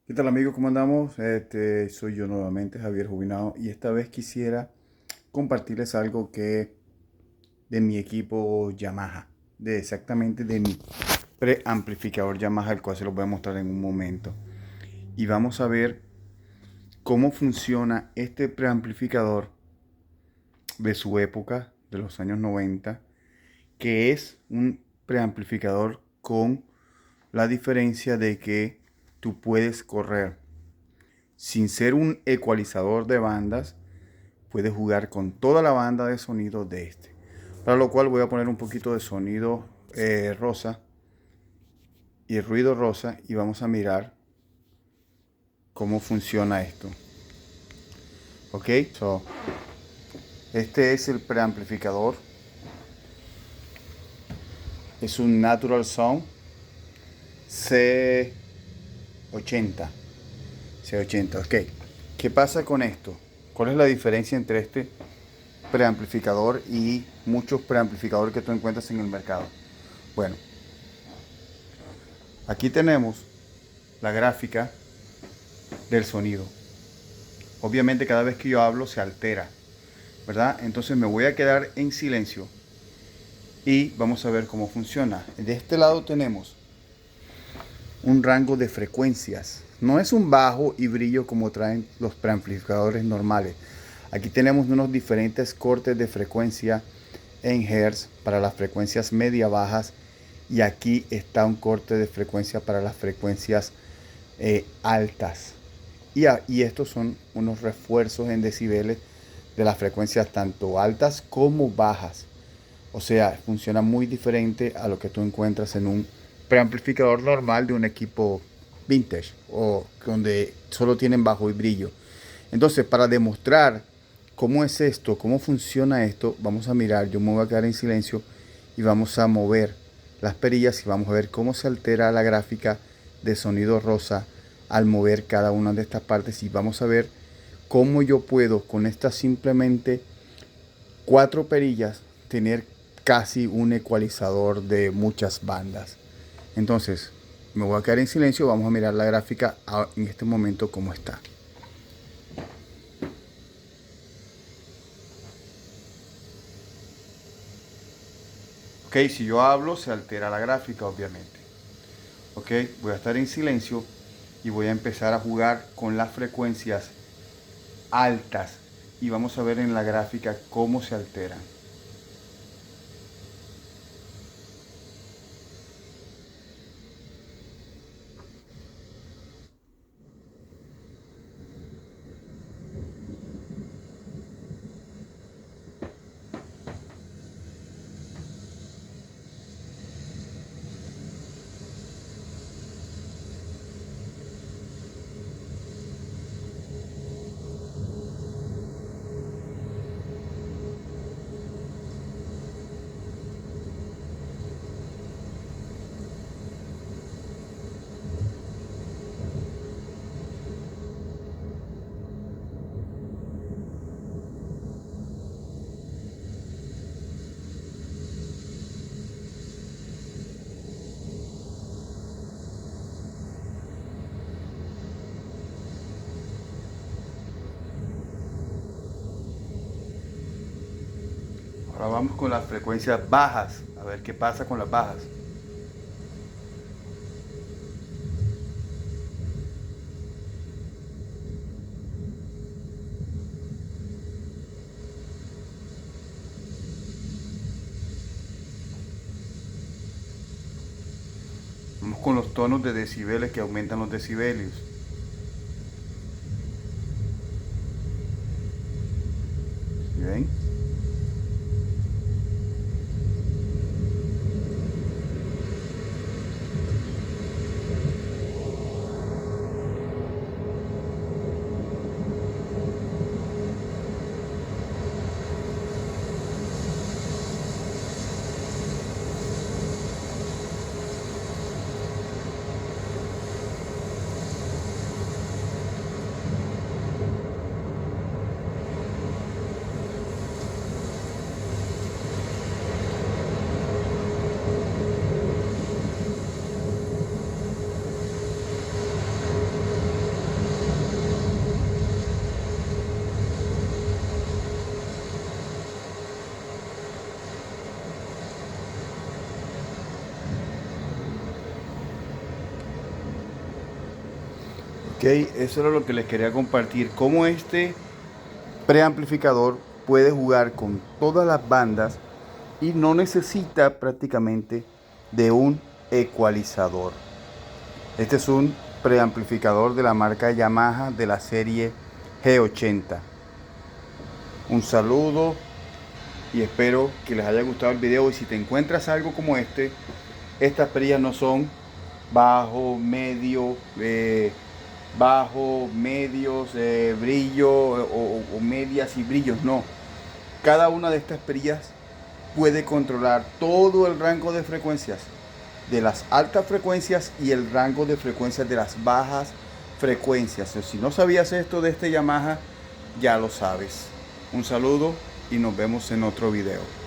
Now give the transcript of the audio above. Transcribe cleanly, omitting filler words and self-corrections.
¿Qué tal amigos? ¿Cómo andamos? Soy yo nuevamente, Javier Jubinado, y esta vez quisiera compartirles algo que de mi equipo Yamaha, exactamente de mi preamplificador Yamaha, el cual se los voy a mostrar en un momento. Y vamos a ver cómo funciona este preamplificador de su época, de los años 90, que es un preamplificador con la diferencia de que tú puedes correr sin ser un ecualizador de bandas, puedes jugar con toda la banda de sonido de este. Para lo cual voy a poner un poquito de sonido rosa y ruido rosa y vamos a mirar cómo funciona esto. Ok, este es el preamplificador. Es un Natural Sound C80. C80, ok. ¿Qué pasa con esto? ¿Cuál es la diferencia entre este preamplificador y muchos preamplificadores que tú encuentras en el mercado? Bueno, aquí tenemos la gráfica del sonido. Obviamente cada vez que yo hablo se altera, ¿verdad? Entonces me voy a quedar en silencio y vamos a ver cómo funciona. De este lado tenemos un rango de frecuencias. No es un bajo y brillo como traen los preamplificadores normales. Aquí tenemos unos diferentes cortes de frecuencia en hertz para las frecuencias media bajas, y aquí está un corte de frecuencia para las frecuencias altas. Y estos son unos refuerzos en decibeles de las frecuencias tanto altas como bajas. O sea, funciona muy diferente a lo que tú encuentras en un preamplificador normal de un equipo vintage o donde solo tienen bajo y brillo. Entonces, para demostrar cómo es esto, cómo funciona esto, vamos a mirar. Yo me voy a quedar en silencio y vamos a mover las perillas y vamos a ver cómo se altera la gráfica de sonido rosa al mover cada una de estas partes, y vamos a ver cómo yo puedo con estas simplemente cuatro perillas tener casi un ecualizador de muchas bandas. Entonces me voy a quedar en silencio, vamos a mirar la gráfica en este momento cómo está. Ok, si yo hablo se altera la gráfica obviamente. Ok, voy a estar en silencio y voy a empezar a jugar con las frecuencias altas y vamos a ver en la gráfica cómo se alteran. Ahora vamos con las frecuencias bajas, a ver qué pasa con las bajas. Vamos con los tonos de decibeles que aumentan los decibelios. ¿Sí ven? Ok, eso era lo que les quería compartir. Cómo este preamplificador puede jugar con todas las bandas y no necesita prácticamente de un ecualizador. Este es un preamplificador de la marca Yamaha de la serie G80. Un saludo y espero que les haya gustado el video. Y si te encuentras algo como estas perillas no son bajo, medio, medios, brillo o medias y brillos, no. Cada una de estas perillas puede controlar todo el rango de frecuencias de las altas frecuencias y el rango de frecuencias de las bajas frecuencias. Si no sabías esto de este Yamaha, ya lo sabes. Un saludo y nos vemos en otro video.